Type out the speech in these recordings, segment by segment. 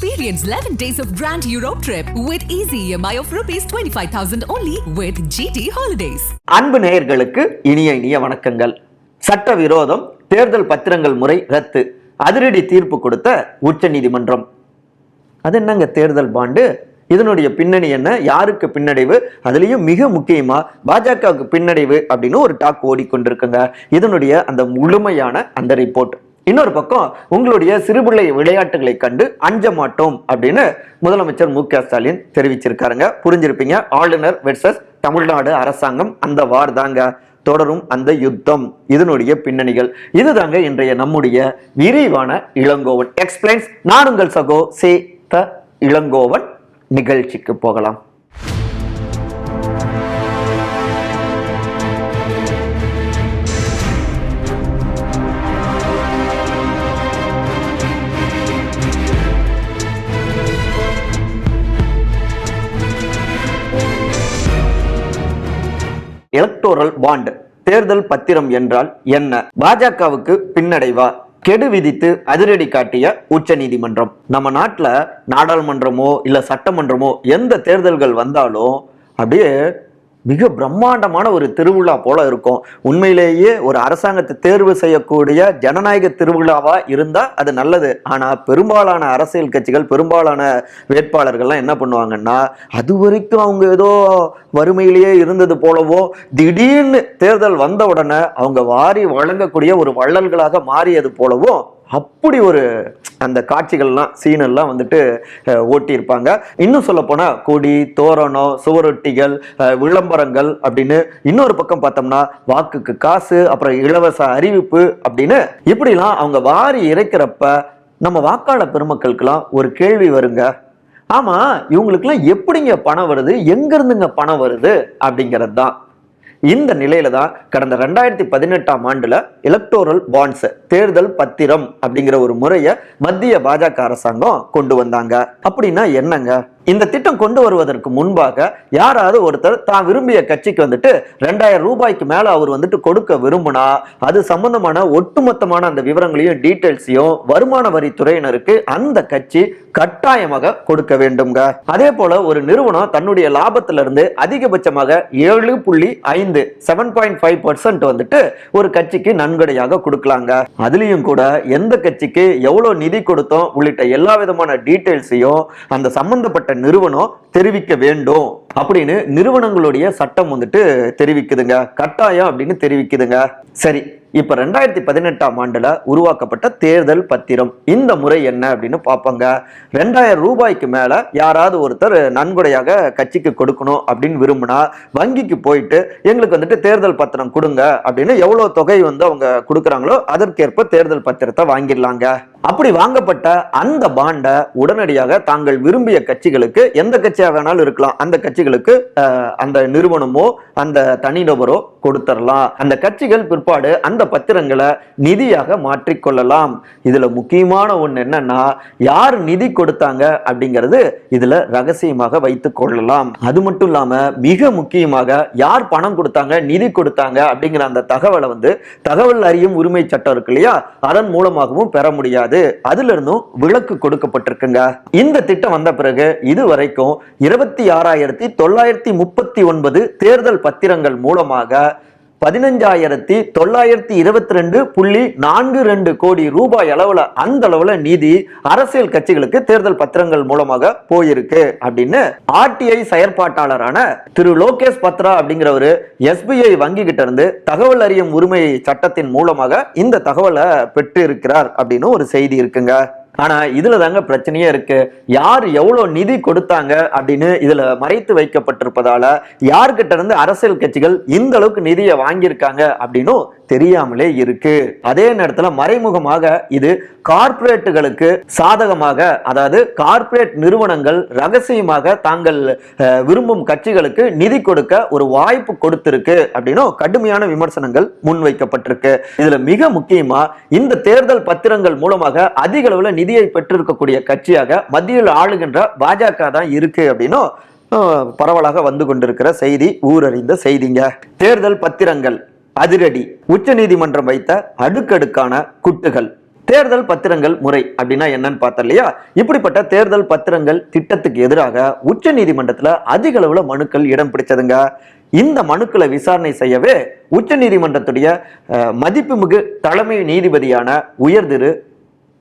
Experience 11 days of Grand Europe trip with easy EMI of ₹25,000 only with GT Holidays. அன்பு நேயர்களுக்கு இனிய வணக்கங்கள். சட்டவிரோதம் தேர்தல் பத்திரங்கள் முறை ரத்து அதிரடி தீர்ப்பு கொடுத்த உச்ச நீதிமன்றம். அது என்னங்க தேர்தல் பாண்டு? இதனுடைய பின்னணி என்ன? யாருக்கு பின்னடைவு? அதுலயும் மிக முக்கியமா பாஜகவுக்கு பின்னடைவு அப்படின்னு ஒரு டாக் ஓடிக்கொண்டிருக்குங்க. இதனுடைய அந்த முழுமையான அந்த ரிப்போர்ட். இன்னொரு பக்கம் உங்களுடைய சிறுபிள்ளை விளையாட்டுகளை கண்டு அஞ்ச மாட்டோம் அப்படின்னு முதலமைச்சர் மு.க. ஸ்டாலின் தெரிவிச்சிருக்காருங்க. புரிஞ்சிருப்பீங்க. ஆளுநர் வெர்சஸ் தமிழ்நாடு அரசாங்கம் அந்த வார் தாங்க. தொடரும் அந்த யுத்தம், இதனுடைய பின்னணிகள் இதுதாங்க இன்றைய நம்முடைய விரிவான இளங்கோவன் எக்ஸ்பிளைன்ஸ். நான் உங்கள் சகோ சே த இளங்கோவன். நிகழ்ச்சிக்கு போகலாம். எலக்டோரல் பாண்ட் தேர்தல் பத்திரம் என்றால் என்ன? பாஜகவுக்கு பின்னடைவா? கெடு விதித்து அதிரடி காட்டிய உச்ச நீதிமன்றம். நம்ம நாட்டுல நாடாளுமன்றமோ இல்ல சட்டமன்றமோ எந்த தேர்தல்கள் வந்தாலும் அப்படியே மிக பிரம்மாண்டமான ஒரு திருவிழா போல இருக்கும். உண்மையிலேயே ஒரு அரசாங்கத்தை தேர்வு செய்யக்கூடிய ஜனநாயக திருவிழாவா இருந்தா அது நல்லது. ஆனா பெரும்பாலான அரசியல் கட்சிகள், பெரும்பாலான வேட்பாளர்கள்லாம் என்ன பண்ணுவாங்கன்னா, அது வரைக்கும் அவங்க ஏதோ வறுமையிலேயே இருந்தது போலவோ திடீர்னு தேர்தல் வந்த உடனே அவங்க வாரி வழங்கக்கூடிய ஒரு வள்ளல்களாக மாறியது போலவோ அப்படி ஒரு அந்த காட்சிகள்லாம் சீனெல்லாம் வந்துட்டு ஓட்டியிருப்பாங்க. இன்னும் சொல்ல போனா கொடி, தோரணம், சுவரொட்டிகள், விளம்பரங்கள் அப்படின்னு இன்னொரு பக்கம் பார்த்தோம்னா வாக்குக்கு காசு, அப்புறம் இலவச அறிவிப்பு அப்படின்னு இப்படிலாம் அவங்க வாரி இறைக்கிறப்ப நம்ம வாக்காளர் பெருமக்களுக்கெல்லாம் ஒரு கேள்வி வருங்க. ஆமா, இவங்களுக்குலாம் எப்படிங்க பணம் வருது, எங்க இருந்துங்க பணம் வருது அப்படிங்கிறது தான். இந்த நிலையில தான் கடந்த 2018ஆம் ஆண்டுல எலக்டோரல் பாண்ட்ஸ் தேர்தல் பத்திரம் அப்படிங்கிற ஒரு முறையை மத்திய பாஜக அரசாங்கம் கொண்டு வந்தாங்க. அப்படின்னா என்னங்க? இந்த திட்டம் கொண்டு வருவதற்கு முன்பாக யாராவது ஒருத்தர் தான் விரும்பிய கட்சிக்கு வந்துட்டு 2000 ரூபாய்க்கு மேல அவர் வந்துட்டு கொடுக்க விரும்பினா அது சம்பந்தமான ஒட்டுமொத்தமான அந்த விவரங்களையும் டீடைல்ஸையும் வருமான வரித்துறையினருக்கு அந்த கட்சி கட்டாயமாக கொடுக்க வேண்டும்ங்க. அதே போல ஒரு நிறுவனம் தன்னுடைய லாபத்தில இருந்து அதிகபட்சமாக 7.5% வந்துட்டு ஒரு கட்சிக்கு நன்கொடையாக கொடுக்கலாங்க. அதுலயும் கூட எந்த கட்சிக்கு எவ்வளவு நிதி கொடுத்தோம் உள்ளிட்ட எல்லா விதமான டீடைல்ஸையும் அந்த சம்பந்தப்பட்ட நிறுவனம் தெரிவிக்க வேண்டும் அப்படின்னு நிறுவனங்களுடைய சட்டம் வந்துட்டு தெரிவிக்குதுங்க. கட்டாயம் அப்படின்னு தெரிவிக்குதுங்க. சரி, இப்ப 2018ஆம் ஆண்டுல உருவாக்கப்பட்ட தேர்தல் பத்திரம் இந்த முறை என்ன அப்படின்னு பார்ப்பாங்க. 2000 ரூபாய்க்கு மேல யாராவது ஒருத்தர் நன்கொடையாக கட்சிக்கு கொடுக்கணும் அப்படின்னு விரும்பினா வங்கிக்கு போயிட்டு எங்களுக்கு வந்துட்டு தேர்தல் பத்திரம் கொடுங்க அப்படின்னு எவ்வளவு தொகை வந்து அவங்க கொடுக்குறாங்களோ அதற்கேற்ப தேர்தல் பத்திரத்தை வாங்கிடலாங்க. அப்படி வாங்கப்பட்ட அந்த பாண்டை உடனடியாக தாங்கள் விரும்பிய கட்சிகளுக்கு, எந்த கட்சியா வேணாலும் இருக்கலாம், அந்த கட்சிகளுக்கு அந்த நிறுவனமோ அந்த தனிநபரோ கொடுத்துடலாம். அந்த கட்சிகள் பிற்பாடு அந்த பத்திரங்களை நிதியாக மாற்றிக்கொள்ளலாம். இதுல முக்கியமான ஒண்ணு என்னன்னா, யார் நிதி கொடுத்தாங்க அப்படிங்கிறது இதுல ரகசியமாக வைத்துக் கொள்ளலாம். அது மட்டும் இல்லாம மிக முக்கியமாக யார் பணம் கொடுத்தாங்க, நிதி கொடுத்தாங்க அப்படிங்கிற அந்த தகவலை வந்து தகவல் அறியும் உரிமை சட்டம் இருக்கு இல்லையா, அதன் மூலமாகவும் பெற முடியாது. அதுல இருந்தும் விலக்கு கொடுக்கப்பட்டிருக்குங்க. இந்த திட்டம் வந்த பிறகு இதுவரைக்கும் 26,939 தேர்தல் பத்திரங்கள் மூலமாக 15,922.42 கோடி ரூபாய் அளவுல அந்த அளவுல நிதி அரசியல் கட்சிகளுக்கு தேர்தல் பத்திரங்கள் மூலமாக போயிருக்கு அப்படின்னு ஆர்டிஐ செயற்பாட்டாளரான திரு லோகேஷ் பத்ரா அப்படிங்கிறவரு SBI வங்கி கிட்ட இருந்து தகவல் அறியும் உரிமை சட்டத்தின் மூலமாக இந்த தகவலை பெற்று இருக்கிறார் அப்படின்னு ஒரு செய்தி இருக்குங்க. ஆனா இதுல தாங்க பிரச்சனையே இருக்கு. யார் எவ்வளவு நிதி கொடுத்தாங்க அப்படின்னு இதுல மறைத்து வைக்கப்பட்டிருப்பதால யார்கிட்ட இருந்து அரசியல் கட்சிகள் இந்த அளவுக்கு நிதியை வாங்கியிருக்காங்க அப்படின்னு தெரியாமலே இருக்கு. அதே நேரத்துல மறைமுகமாக இது கார்ப்பரேட்டுகளுக்கு சாதகமாக, அதாவது கார்ப்பரேட் நிறுவனங்கள் ரகசியமாக தாங்கள் விரும்பும் கட்சிகளுக்கு நிதி கொடுக்க ஒரு வாய்ப்பு கொடுத்திருக்கு அப்படின்னு கடுமையான விமர்சனங்கள் முன்வைக்கப்பட்டிருக்கு. இதுல மிக முக்கியமா இந்த தேர்தல் பத்திரங்கள் மூலமாக அதிக அளவுல நிதியை பெற்றிருக்கக்கூடிய கட்சியாக மத்தியில் ஆளுகின்ற பாஜக தான் இருக்கு அப்படின்னு பரவலாக வந்து கொண்டிருக்கிற செய்தி, ஊரறிந்த செய்திங்க. தேர்தல் பத்திரங்கள் அதிரடி, உச்ச நீதிமன்றம் வைத்த அடுக்கடுக்கான குட்டுகள். தேர்தல் பத்திரங்கள் முறை அப்படின்னா என்னன்னு பார்த்தோம் இல்லையா? இப்படிப்பட்ட தேர்தல் பத்திரங்கள் திட்டத்துக்கு எதிராக உச்ச நீதிமன்றத்துல அதிக அளவுல மனுக்கள் இடம் பிடிச்சதுங்க. இந்த மனுக்களை விசாரணை செய்யவே உச்ச நீதிமன்றத்துடைய மதிப்புமிகு தலைமை நீதிபதியான உயர் திரு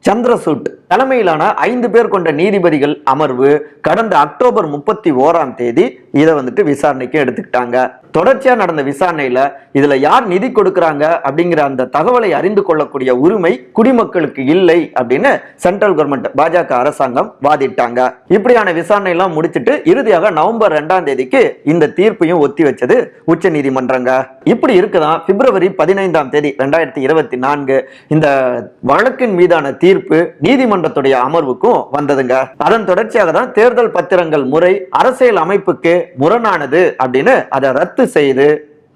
சந்திரசூட் தலைமையிலான 5 பேர் கொண்ட நீதிபதிகள் அமர்வு கடந்த அக்டோபர் 31 இதை விசாரணைக்கு எடுத்துக்கிட்டாங்க. தொடர்ச்சியா நடந்த விசாரணையில இதுல யார் நிதி கொடுக்கறாங்க அப்படிங்கிற அந்த தகவலை அறிந்து கொள்ளக்கூடிய உரிமை குடிமக்களுக்கு இல்லை அப்படின்னு சென்ட்ரல் கவர்மெண்ட் பாஜக அரசாங்கம் வாதிட்டாங்க. இப்படியான விசாரணை எல்லாம் முடிச்சிட்டு இறுதியாக நவம்பர் 2 இந்த தீர்ப்பையும் ஒத்தி வச்சது உச்ச நீதிமன்றங்க. இப்படி இருக்குதான் பிப்ரவரி 15 2024 இந்த வழக்கின் மீதான தீர்ப்பு நீதிமன்றத்துடைய அமர்வுக்கும் வந்ததுங்க. அதன் தொடர்ச்சியாக தான் தேர்தல் பத்திரங்கள் முறை அரசியல் அமைப்புக்கு முரணானது அப்படின்னு அதை ரத்து செய்து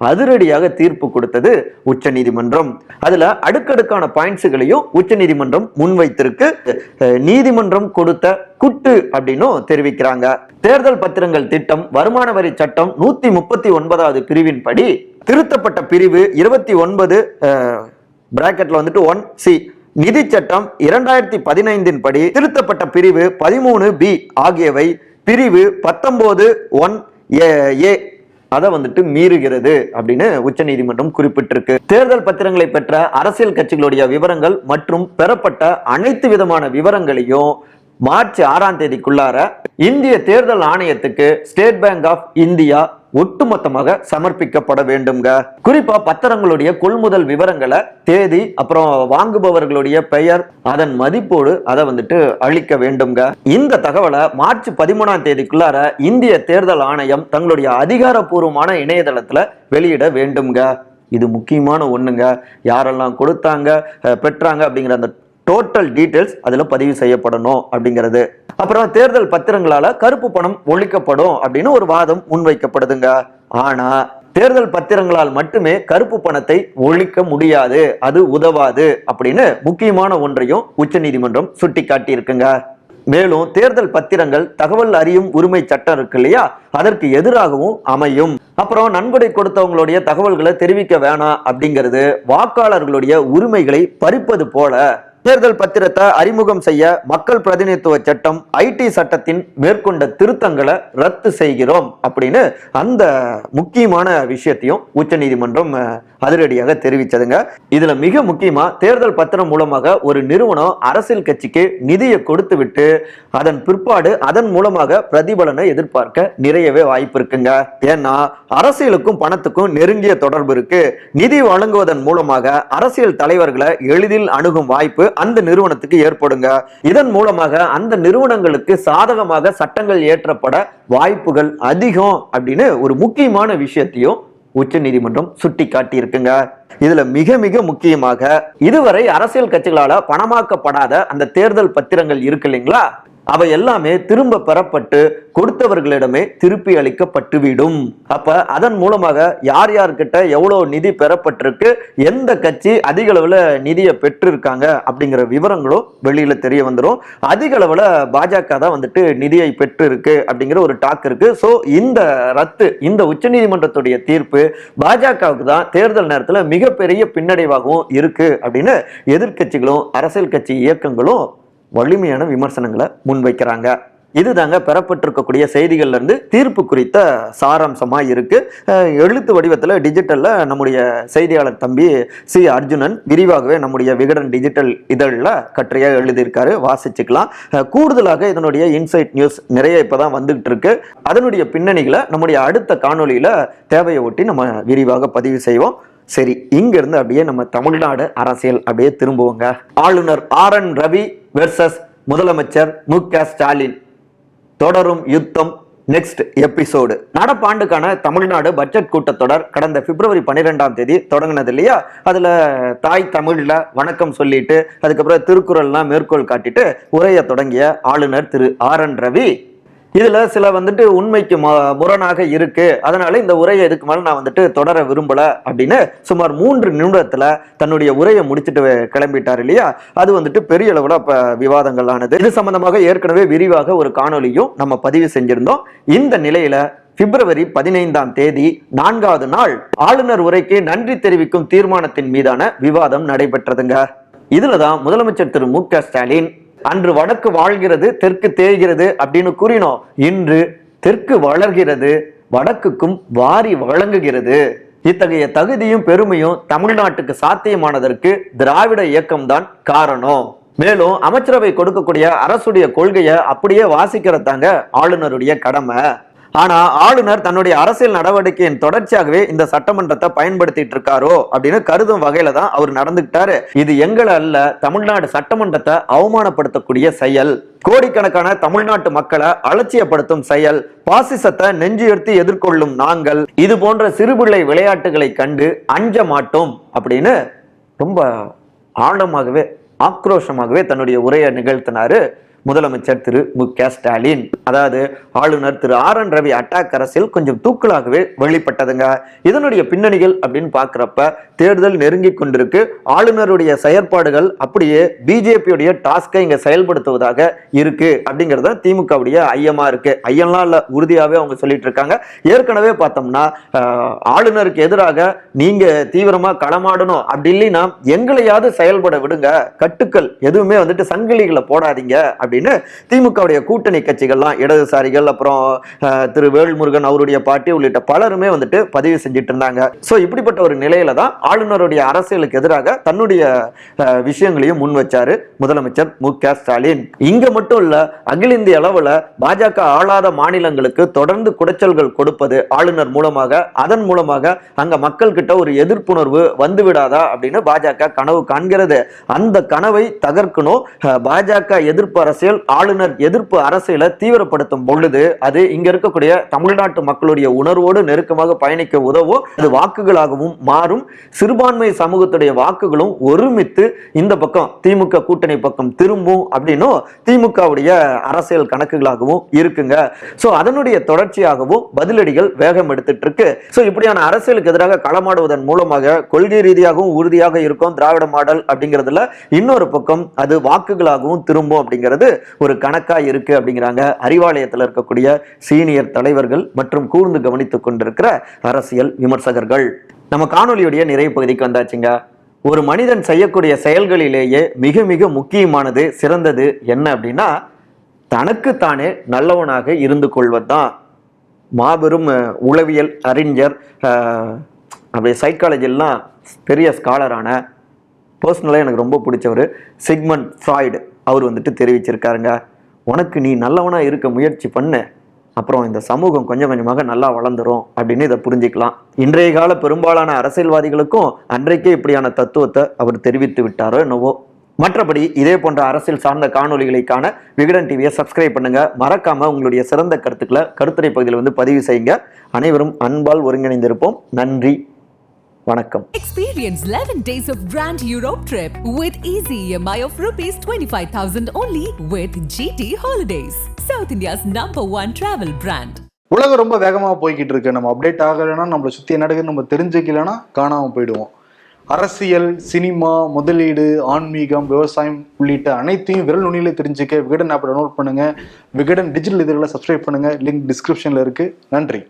அதிரடியாக தீர்ப்பு கொடுத்தது உச்ச நீதிமன்றம். அதுல அடுக்கடுக்கான பாயிண்ட்ஸ்களையும் உச்ச நீதிமன்றம் முன்வைத்திருக்கு. நீதிமன்றம் கொடுத்த குட்டு அப்படின்னு தெரிவிக்கிறாங்க. தேர்தல் பத்திரங்கள் திட்டம் வருமான வரி சட்டம் 139வது பிரிவின் படி திருத்தப்பட்ட பிரிவு 29 பிராக்கெட்ல 1C நிதி சட்டம் 2015 படி திருத்தப்பட்ட பிரிவு 13B ஆகியவை பிரிவு 19(1)A அதை மீறுகிறது அப்படின்னு உச்ச நீதிமன்றம் குறிப்பிட்டிருக்கு. தேர்தல் பத்திரங்களை பெற்ற அரசியல் கட்சிகளுடைய விவரங்கள் மற்றும் பெறப்பட்ட அனைத்து விதமான விவரங்களையும் மார்ச் 6 இந்திய தேர்தல் ஆணையத்துக்கு ஸ்டேட் பேங்க் ஆஃப் இந்தியா ஒட்டுமொத்தமாக சமர்ப்பிக்கப்பட வேண்டும்ங்க. குறிப்பா பத்திரங்களுடைய கொள்முதல் விவரங்களை, தேதி, அப்புறம் வாங்குபவர்களுடைய பெயர், அதன் மதிப்போடு அதை அளிக்க வேண்டும்ங்க. இந்த தகவலை மார்ச் 13 இந்திய தேர்தல் ஆணையம் தங்களுடைய அதிகாரப்பூர்வமான இணையதளத்துல வெளியிட வேண்டும்ங்க. இது முக்கியமான ஒண்ணுங்க. யாரெல்லாம் கொடுத்தாங்க பெற்றாங்க அப்படிங்கிற அந்த டோட்டல் டீடைல்ஸ் அதுல பதிவு செய்யப்படணும் அப்படிங்கிறது. அப்புறம் தேர்தல் பத்திரங்களால கருப்பு பணம் ஒழிக்கப்படும் அப்படின்னு ஒரு வாதம் முன்வைக்கப்படுதுங்க. ஆனா தேர்தல் பத்திரங்களால் மட்டுமே கருப்பு பணத்தை ஒழிக்க முடியாது, அது உதவாது அப்படின்னு முக்கியமான ஒன்றையும் உச்ச நீதிமன்றம் சுட்டி காட்டி இருக்குங்க. மேலும் தேர்தல் பத்திரங்கள் தகவல் அறியும் உரிமை சட்டம் இருக்கு இல்லையா, அதற்கு எதிராகவும் அமையும். அப்புறம் நன்கொடை கொடுத்தவங்களுடைய தகவல்களை தெரிவிக்க வேணாம் அப்படிங்கிறது வாக்காளர்களுடைய உரிமைகளை பறிப்பது போல. தேர்தல் பத்திரத்தை அறிமுகம் செய்ய மக்கள் பிரதிநிதித்துவ சட்டம் ஐடி சட்டத்தின் மேற்கொண்ட திருத்தங்களை ரத்து செய்கிறோம் அப்படின்னு அந்த முக்கியமான விஷயத்தையும் உச்ச நீதிமன்றம் அதிரடியாக தெரிவிச்சதுங்க. இதுல மிக முக்கியமா தேர்தல் பத்திரம் மூலமாக ஒரு நிறுவனம் அரசியல் கட்சிக்கு நிதியை கொடுத்து விட்டு அதன் பிற்பாடு அதன் மூலமாக பிரதிபலனை எதிர்பார்க்க நிறையவே வாய்ப்பு இருக்குங்க. ஏன்னா அரசியலுக்கும் பணத்துக்கும் நெருங்கிய தொடர்பு இருக்கு. நிதி வழங்குவதன் மூலமாக அரசியல் தலைவர்களை எளிதில் அணுகும் வாய்ப்பு அந்த நிறுவனத்துக்கு ஏற்படுங்க. இதன் மூலமாக அந்த நிறுவனங்களுக்கு சாதகமாக சட்டங்கள் இயற்றப்பட வாய்ப்புகள் அதிகம் அப்படின்னு ஒரு முக்கியமான விஷயத்தையும் உச்ச நீதிமன்றம் சுட்டி காட்டி இருக்குங்க. இதுல மிக மிக முக்கியமாக இதுவரை அரசியல் கட்சிகளால பணமாக்கப்படாத அந்த தேர்தல் பத்திரங்கள் இருக்கு இல்லைங்களா, அவை எல்லாமே திரும்ப பெறப்பட்டு கொடுத்தவர்களிடமே திருப்பி அளிக்கப்பட்டுவிடும். அப்ப அதன் மூலமாக யார் யார்கிட்ட எவ்வளவு நிதி பெறப்பட்டிருக்கு, எந்த கட்சி அதிக அளவுல நிதியை பெற்றிருக்காங்க அப்படிங்கிற விவரங்களும் வெளியில தெரிய வந்துடும். அதிக அளவுல பாஜக தான் நிதியை பெற்று இருக்கு அப்படிங்கிற ஒரு டாக் இருக்கு. சோ இந்த ரத்து, இந்த உச்ச நீதிமன்றத்துடைய தீர்ப்பு பாஜகவுக்கு தான் தேர்தல் நேரத்துல மிகப்பெரிய பின்னடைவாகவும் இருக்கு அப்படின்னு எதிர்கட்சிகளும் அரசியல் கட்சி இயக்கங்களும் வலிமையான விமர்சனங்களை முன்வைக்கிறாங்க. இதுதாங்க பெறப்பட்டிருக்கக்கூடிய செய்திகள்ல இருந்து தீர்ப்பு குறித்த சாராம்சமா இருக்கு. எழுத்து வடிவத்துல டிஜிட்டல்ல நம்முடைய செய்தியாளர் தம்பி சி அர்ஜுனன் விரிவாகவே நம்முடைய விகடன் டிஜிட்டல் இதழில் கட்டுரையா எழுதியிருக்காரு, வாசிச்சுக்கலாம். கூடுதலாக இதனுடைய இன்சைட் நியூஸ் நிறைய இப்பதான் வந்துகிட்டு இருக்கு. அதனுடைய பின்னணிகளை நம்முடைய அடுத்த காணொலியில தேவையை ஒட்டி நம்ம விரிவாக பதிவு செய்வோம். சரி, இங்க இருந்து அப்படியே நம்ம தமிழ்நாடு அரசியல் அப்படியே திரும்புவோங்க. ஆளுநர் RN ரவி வெர்சஸ் முதலமைச்சர் மு.க. ஸ்டாலின் தொடரும் யுத்தம் நெக்ஸ்ட் எபிசோடு. நடப்பாண்டுக்கான தமிழ்நாடு பட்ஜெட் கூட்டத்தொடர் கடந்த பிப்ரவரி 12 தொடங்கினது இல்லையா? அதுல தாய் தமிழ்ல வணக்கம் சொல்லிட்டு அதுக்கப்புறம் திருக்குறள்லாம் மேற்கோள் காட்டிட்டு உரையை தொடங்கிய ஆளுநர் திரு RN ரவி இதுல சில உண்மைக்கு முரணாக இருக்கு, அதனால இந்த உரையை இதுக்கு மேல நான் தொடர விரும்பல அப்படின்னு சுமார் 3 நிமிடத்துல தன்னுடைய உரையை முடிச்சுட்டு கிளம்பிட்டார் இல்லையா? அது பெரிய அளவுல விவாதங்கள் ஆனது. இது சம்பந்தமாக ஏற்கனவே விரிவாக ஒரு காணொலியும் நம்ம பதிவு செஞ்சிருந்தோம். இந்த நிலையில பிப்ரவரி 15 4வது நாள் ஆளுநர் உரைக்கு நன்றி தெரிவிக்கும் தீர்மானத்தின் மீதான விவாதம் நடைபெற்றதுங்க. இதுலதான் முதலமைச்சர் திரு மு.க. ஸ்டாலின் அன்று வடக்கு வாழ்கிறது தெற்கு தேய்கிறது அப்படின்னு கூறினோம். இன்று தெற்கு வளர்கிறது, வடக்குக்கும் வாரி வழங்குகிறது. இத்தகைய தகுதியும் பெருமையும் தமிழ்நாட்டுக்கு சாத்தியமானதற்கு திராவிட இயக்கம்தான் காரணம். மேலும் அமைச்சரவை கொடுக்கக்கூடிய அரசுடைய கொள்கையை அப்படியே வாசிக்கிறதாங்க ஆளுநருடைய கடமை. ஆனா ஆளுநர் தன்னுடைய அரசியல் நடவடிக்கையின் தொடர்ச்சியாகவே இந்த சட்டமன்றத்தை பயன்படுத்திட்டு இருக்காரோ அப்படின்னு கருதும் வகையில தான் அவர் நடந்துகிட்டாரு. இது எங்களை அல்ல, தமிழ்நாடு சட்டமன்றத்தை அவமானப்படுத்தக்கூடிய செயல், கோடிக்கணக்கான தமிழ்நாட்டு மக்களை அலட்சியப்படுத்தும் செயல், பாசிசத்தை நெஞ்சுயர்த்தி எதிர்கொள்ளும் நாங்கள் இது போன்ற சிறுபிள்ளை விளையாட்டுகளை கண்டு அஞ்ச மாட்டோம் அப்படின்னு ரொம்ப ஆழமாகவே ஆக்ரோஷமாகவே தன்னுடைய உரையை நிகழ்த்தினாரு முதலமைச்சர் திரு மு.க. ஸ்டாலின். அதாவது ஆளுநர் திரு ஆர்.என். ரவி அட்டாக் அரசியல் கொஞ்சம் தூக்கலாகவே வெளிப்பட்டதுங்க. இதனுடைய பின்னணிகள் அப்படின்னு பாக்குறப்ப தேர்தல் நெருங்கி கொண்டிருக்கு. ஆளுநருடைய செயற்பாடுகள் அப்படியே பிஜேபியுடைய டாஸ்கை இங்க செயல்படுத்துவதாக இருக்கு அப்படிங்கறத திமுகவுடைய ஐயமா இருக்கு. ஐயம்லாம் இல்ல, உறுதியாவே அவங்க சொல்லிட்டு இருக்காங்க. ஏற்கனவே பார்த்தோம்னா ஆளுநருக்கு எதிராக நீங்க தீவிரமா களமாடணும், அப்படி இல்லைன்னா எங்களையாவது செயல்பட விடுங்க, கட்டுக்கள் எதுவுமே சங்கிலிகளை போடாதீங்க அப்படின்னு திமுகவுடைய கூட்டணி கட்சிகள்லாம், இடதுசாரிகள், அப்புறம் திரு வேல்முருகன் அவருடைய பார்ட்டி உள்ளிட்ட பலருமே பதிவு செஞ்சிட்டு இருந்தாங்க. சோ இப்படிப்பட்ட ஒரு நிலையில தான் ஆளுநருடைய அரசியலுக்கு எதிராக தன்னுடைய விஷயங்களையும் முன் வச்சாரு முதலமைச்சர் மு.க. ஸ்டாலின். இங்க மட்டும் இல்ல, அகில இந்திய அளவுல பாஜக ஆளாத மாநிலங்களுக்கு தொடர்ந்து குடைச்சல்கள் கொடுப்பது ஆளுநர் மூலமாக, அதன் மூலமாக அங்க மக்கள் கிட்ட ஒரு எதிர்ப்புணர்வு வந்து விடாதா அப்படின்னு பாஜக கனவு காண்கிறது. அந்த கனவை தகர்க்கணும். பாஜக எதிர்ப்பு அரசியல், ஆளுநர் எதிர்ப்பு அரசியலை தீவிரப்படுத்தும் பொழுது அது இங்க இருக்கக்கூடிய தமிழ்நாட்டு மக்களுடைய உணர்வோடு நெருக்கமாக பயணிக்க உதவும். அது வாக்குகளாகவும் மாறும். சிறுபான்மை சமூகத்துடைய வாக்குகளும் ஒருமித்து இந்த பக்கம் திமுக கூட்டணி பக்கம் திரும்பும் அப்படின்னும் திமுகவுடைய அரசியல் கணக்குகளாகவும் இருக்குங்க. சோ அதனுடைய தொடர்ச்சியாகவும் பதிலடிகள் வேகம் எடுத்துட்டு இருக்கு. சோ இப்படியான அரசியலுக்கு எதிராக களமாடுவதன் மூலமாக கொள்கை ரீதியாகவும் உறுதியாக இருக்கும் திராவிட மாடல் அப்படிங்கிறதுல, இன்னொரு பக்கம் அது வாக்குகளாகவும் திரும்பும் அப்படிங்கிறது ஒரு கணக்கா இருக்கு அப்படிங்கிறாங்க அறிவாலயத்தில் இருக்கக்கூடிய சீனியர் தலைவர்கள் மற்றும் கூர்ந்து கவனித்துக் கொண்டிருக்கிற அரசியல் விமர்சகர்கள். நம்ம காணொலியுடைய நிறைவு பகுதிக்கு வந்தாச்சுங்க. ஒரு மனிதன் செய்யக்கூடிய செயல்களிலேயே மிக மிக முக்கியமானது, சிறந்தது என்ன அப்படின்னா தனக்குத்தானே நல்லவனாக இருந்து கொள்வதுதான். மாபெரும் உளவியல் அறிஞர், அப்படியே சைக்காலஜிலாம் பெரிய ஸ்காலரான, பர்சனலாக எனக்கு ரொம்ப பிடிச்சவர் சிக்மண்ட் ஃப்ராய்டு அவர் தெரிவிச்சிருக்காருங்க. உனக்கு நீ நல்லவனா இருக்க முயற்சி பண்ணு, அப்புறம் இந்த சமூகம் கொஞ்சம் கொஞ்சமாக நல்லா வளர்ந்துரும் அப்படின்னு இதை புரிஞ்சுக்கலாம். இன்றைய கால பெரும்பாலான அரசியல்வாதிகளுக்கும் அன்றைக்கே இப்படியான தத்துவத்தை அவர் தெரிவித்து விட்டாரோ என்னவோ. மற்றபடி இதே போன்ற அரசியல் சார்ந்த காணொலிகளை காண விகடன் டிவியை சப்ஸ்கிரைப் பண்ணுங்க. மறக்காம உங்களுடைய சிறந்த கருத்துக்களை கருத்துரை பகுதியில் பதிவு செய்யுங்க. அனைவரும் அன்பால் ஒருங்கிணைந்திருப்போம். நன்றி, வணக்கம். Experience 11 days of Grand Europe trip with easy EMI of rupees 25,000 only with GT Holidays, South India's #1 travel brand. உலகம் ரொம்ப வேகமாக போய்கிட்டு இருக்கு. நம்ம அப்டேட் ஆகலைன்னா, நம்மளை சுற்றி என்ன நடக்குதுன்னு நம்ம தெரிஞ்சுக்கலன்னா காணாமல் போயிடுவோம். அரசியல், சினிமா, முதலீடு, ஆன்மீகம், விவசாயம் உள்ளிட்ட அனைத்தையும் விரல் நுனியில தெரிஞ்சுக்க விகடன் ஆப் டவுன்லோட் பண்ணுங்க. விகடன் டிஜிட்டல் இதழில் சப்ஸ்கிரைப் பண்ணுங்க. லிங்க் டிஸ்கிரிப்ஷன்ல இருக்கு. நன்றி.